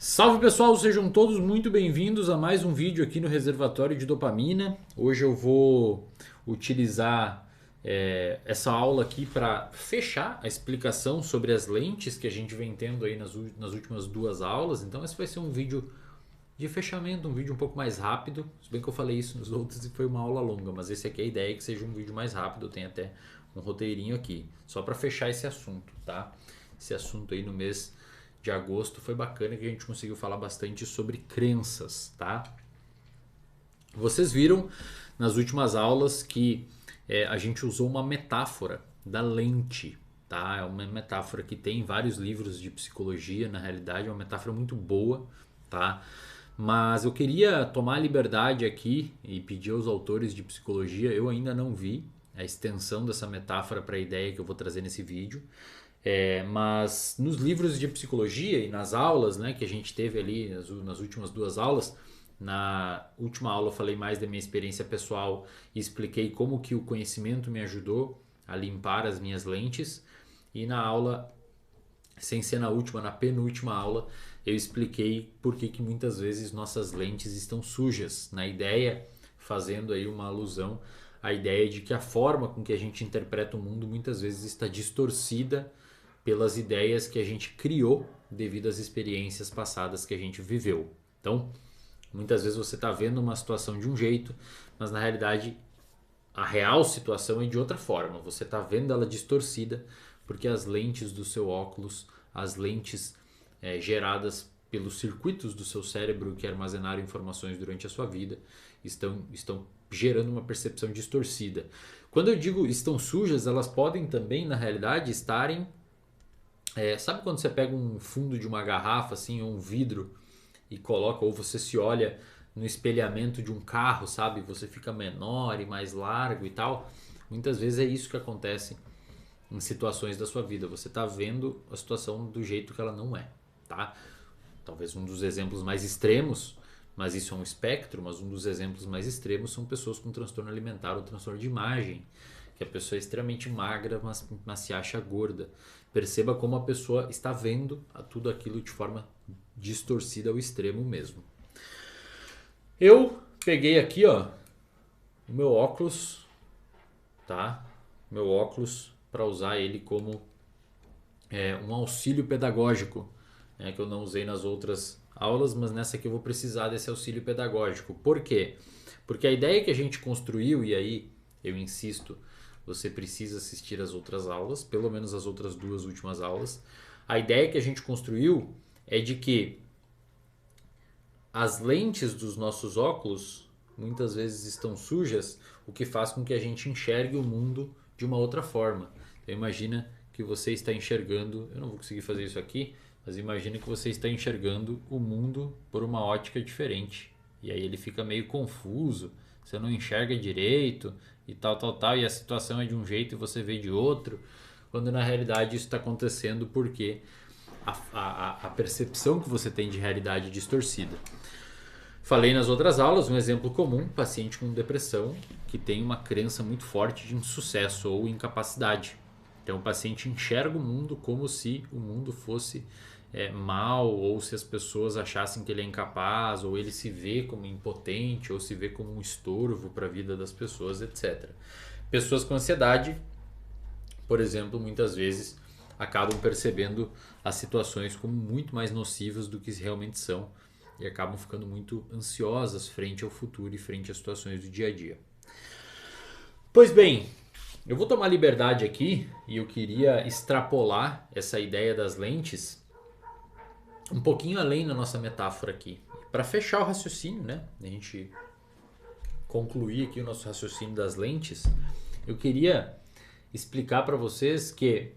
Salve pessoal, sejam todos muito bem-vindos a mais um vídeo aqui no Reservatório de Dopamina. Hoje eu vou utilizar essa aula aqui para fechar a explicação sobre as lentes que a gente vem tendo aí nas últimas duas aulas. Então esse vai ser um vídeo de fechamento, um vídeo um pouco mais rápido. Se bem que eu falei isso nos outros e foi uma aula longa, mas esse aqui é a ideia, que seja um vídeo mais rápido. Eu tenho até um roteirinho aqui, só para fechar esse assunto, tá? Esse assunto aí no mês de agosto foi bacana, que a gente conseguiu falar bastante sobre crenças, tá? Vocês viram nas últimas aulas que a gente usou uma metáfora da lente, tá? É uma metáfora que tem em vários livros de psicologia, na realidade é uma metáfora muito boa, tá? Mas eu queria tomar a liberdade aqui e pedir aos autores de psicologia, eu ainda não vi a extensão dessa metáfora para a ideia que eu vou trazer nesse vídeo. Mas nos livros de psicologia e nas aulas, né, que a gente teve ali nas últimas duas aulas, na última aula eu falei mais da minha experiência pessoal e expliquei como que o conhecimento me ajudou a limpar as minhas lentes. E na aula, sem ser na última, na penúltima aula, eu expliquei por que muitas vezes nossas lentes estão sujas. Na ideia, fazendo aí uma alusão à ideia de que a forma com que a gente interpreta o mundo muitas vezes está distorcida pelas ideias que a gente criou devido às experiências passadas que a gente viveu. Então, muitas vezes você está vendo uma situação de um jeito, mas na realidade a real situação é de outra forma. Você está vendo ela distorcida porque as lentes do seu óculos, as lentes geradas pelos circuitos do seu cérebro que armazenaram informações durante a sua vida, estão gerando uma percepção distorcida. Quando eu digo estão sujas, elas podem também, na realidade, estarem sabe quando você pega um fundo de uma garrafa assim, ou um vidro e coloca, ou você se olha no espelhamento de um carro, sabe? Você fica menor e mais largo e tal. Muitas vezes é isso que acontece em situações da sua vida. Você está vendo a situação do jeito que ela não é, tá? Talvez um dos exemplos mais extremos, mas isso é um espectro, mas um dos exemplos mais extremos são pessoas com transtorno alimentar ou transtorno de imagem, que a pessoa é extremamente magra, mas se acha gorda. Perceba como a pessoa está vendo tudo aquilo de forma distorcida ao extremo mesmo. Eu peguei aqui, ó, o meu óculos, tá? Meu óculos para usar ele como um auxílio pedagógico, né, que eu não usei nas outras aulas, mas nessa aqui eu vou precisar desse auxílio pedagógico. Por quê? Porque a ideia que a gente construiu, e aí eu insisto, você precisa assistir as outras aulas, pelo menos as outras duas últimas aulas. A ideia que a gente construiu é de que as lentes dos nossos óculos muitas vezes estão sujas, o que faz com que a gente enxergue o mundo de uma outra forma. Então imagina que você está enxergando, eu não vou conseguir fazer isso aqui, mas imagina que você está enxergando o mundo por uma ótica diferente. E aí ele fica meio confuso, você não enxerga direito e tal, e a situação é de um jeito e você vê de outro, quando na realidade isso está acontecendo porque a percepção que você tem de realidade é distorcida. Falei nas outras aulas, um exemplo comum, paciente com depressão que tem uma crença muito forte de insucesso ou incapacidade. Então o paciente enxerga o mundo como se o mundo fosse mal, ou se as pessoas achassem que ele é incapaz, ou ele se vê como impotente, ou se vê como um estorvo para a vida das pessoas, etc. Pessoas com ansiedade, por exemplo, muitas vezes acabam percebendo as situações como muito mais nocivas do que realmente são e acabam ficando muito ansiosas frente ao futuro e frente às situações do dia a dia. Pois bem, eu vou tomar liberdade aqui e eu queria extrapolar essa ideia das lentes um pouquinho além da nossa metáfora aqui. Para fechar o raciocínio, né? A gente concluir aqui o nosso raciocínio das lentes, eu queria explicar para vocês que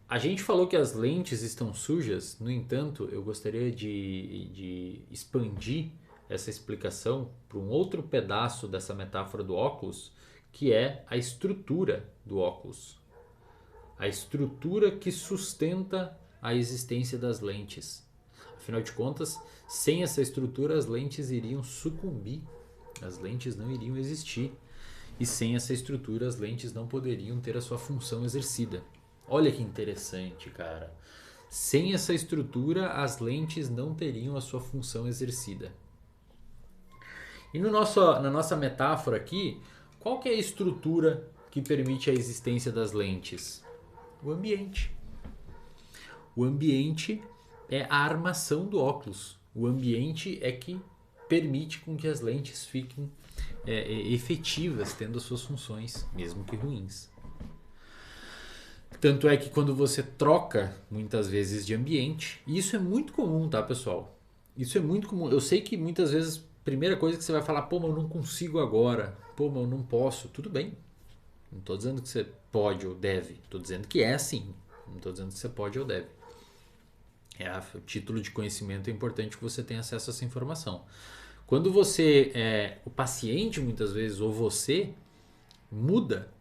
a gente falou que as lentes estão sujas, no entanto, eu gostaria de expandir essa explicação para um outro pedaço dessa metáfora do óculos, que é a estrutura do óculos. A estrutura que sustenta a existência das lentes. Afinal de contas, sem essa estrutura, as lentes iriam sucumbir, as lentes não iriam existir. E sem essa estrutura, as lentes não poderiam ter a sua função exercida. Olha que interessante, cara. Sem essa estrutura, as lentes não teriam a sua função exercida. E no na nossa metáfora aqui, qual que é a estrutura que permite a existência das lentes? O ambiente. O ambiente é a armação do óculos. O ambiente é que permite com que as lentes fiquem efetivas, tendo as suas funções, mesmo que ruins. Tanto é que quando você troca, muitas vezes, de ambiente, e isso é muito comum, tá, pessoal? Isso é muito comum. Eu sei que muitas vezes, primeira coisa que você vai falar, pô, mas eu não consigo agora, pô, mas eu não posso. Tudo bem. Não estou dizendo que você pode ou deve. Estou dizendo que é assim. Não estou dizendo que você pode ou deve. O título de conhecimento é importante que você tenha acesso a essa informação. Quando você, o paciente muitas vezes, ou você, muda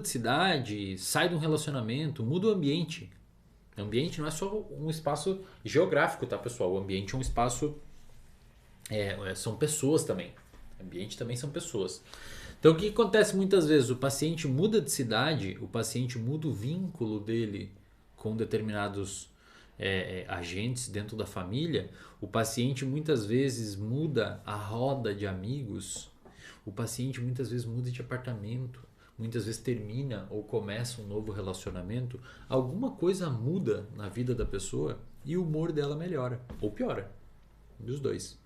de cidade, sai de um relacionamento, muda o ambiente. O ambiente não é só um espaço geográfico, tá, pessoal? O ambiente é um espaço... são pessoas também. O ambiente também são pessoas. Então, o que acontece muitas vezes? O paciente muda de cidade, o paciente muda o vínculo dele com determinados agentes dentro da família. O paciente muitas vezes muda a roda de amigos. O paciente muitas vezes muda de apartamento. Muitas vezes termina ou começa um novo relacionamento. Alguma coisa muda na vida da pessoa e o humor dela melhora ou piora. Dos dois.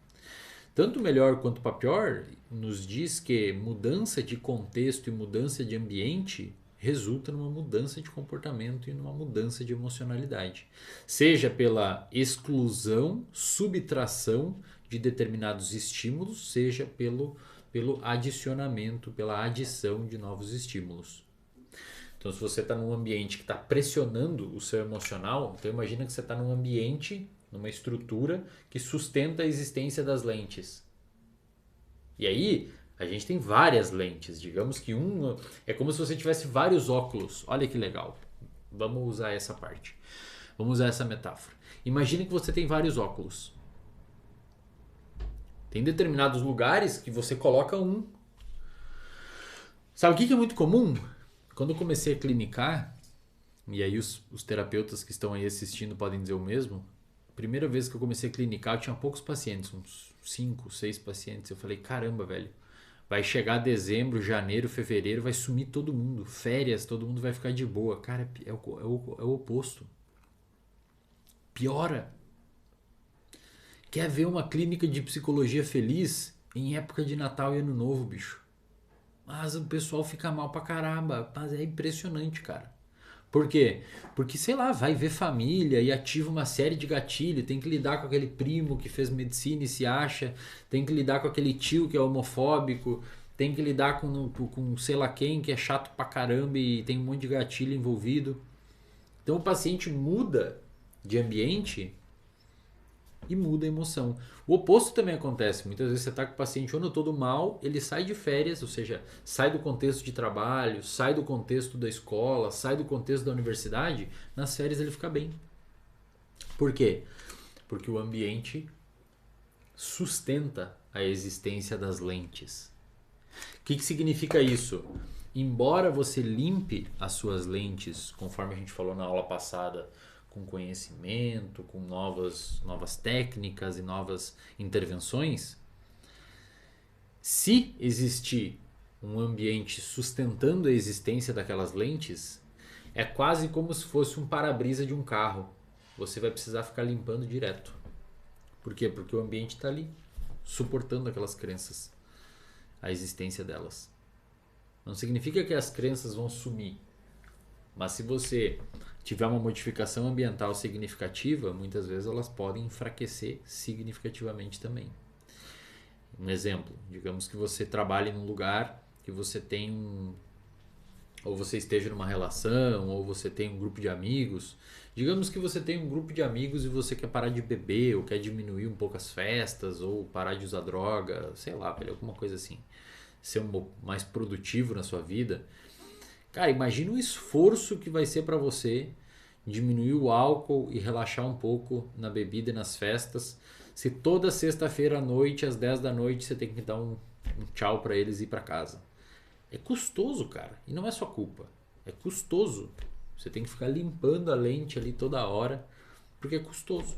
Tanto melhor quanto para pior, nos diz que mudança de contexto e mudança de ambiente resulta numa mudança de comportamento e numa mudança de emocionalidade. Seja pela exclusão, subtração de determinados estímulos, seja pelo adicionamento, pela adição de novos estímulos. Então, se você está num ambiente que está pressionando o seu emocional, então imagina que você está num ambiente, numa estrutura que sustenta a existência das lentes. E aí, a gente tem várias lentes. Digamos que é como se você tivesse vários óculos. Olha que legal. Vamos usar essa parte. Vamos usar essa metáfora. Imagine que você tem vários óculos. Tem determinados lugares que você coloca um. Sabe o que é muito comum? Quando eu comecei a clinicar, e aí os terapeutas que estão aí assistindo podem dizer o mesmo. Primeira vez que eu comecei a clinicar, eu tinha poucos pacientes, uns 5, 6 pacientes. Eu falei, caramba, velho, vai chegar dezembro, janeiro, fevereiro, vai sumir todo mundo. Férias, todo mundo vai ficar de boa. Cara, é o oposto. Piora. Quer ver uma clínica de psicologia feliz em época de Natal e Ano Novo, bicho? Mas o pessoal fica mal pra caramba. Mas é impressionante, cara. Por quê? Porque, sei lá, vai ver família e ativa uma série de gatilhos. Tem que lidar com aquele primo que fez medicina e se acha. Tem que lidar com aquele tio que é homofóbico. Tem que lidar com sei lá quem que é chato pra caramba e tem um monte de gatilho envolvido. Então o paciente muda de ambiente e muda a emoção. O oposto também acontece. Muitas vezes você está com o paciente o ano todo mal, ele sai de férias, ou seja, sai do contexto de trabalho, sai do contexto da escola, sai do contexto da universidade, nas férias ele fica bem. Por quê? Porque o ambiente sustenta a existência das lentes. O que significa isso? Embora você limpe as suas lentes, conforme a gente falou na aula passada, com conhecimento, com novas técnicas e novas intervenções, se existir um ambiente sustentando a existência daquelas lentes, é quase como se fosse um para-brisa de um carro. Você vai precisar ficar limpando direto. Por quê? Porque o ambiente está ali, suportando aquelas crenças, a existência delas. Não significa que as crenças vão sumir, mas se você tiver uma modificação ambiental significativa, muitas vezes elas podem enfraquecer significativamente também. Um exemplo, digamos que você trabalhe num lugar que você tem ou você esteja numa relação, ou você tem um grupo de amigos. Digamos que você tem um grupo de amigos e você quer parar de beber, ou quer diminuir um pouco as festas, ou parar de usar droga, sei lá, alguma coisa assim. Ser mais produtivo na sua vida. Cara, imagina o esforço que vai ser para você diminuir o álcool e relaxar um pouco na bebida e nas festas. Se toda sexta-feira à noite, às 10 da noite, você tem que dar um tchau para eles e ir para casa. É custoso, cara. E não é sua culpa. É custoso. Você tem que ficar limpando a lente ali toda hora, porque é custoso.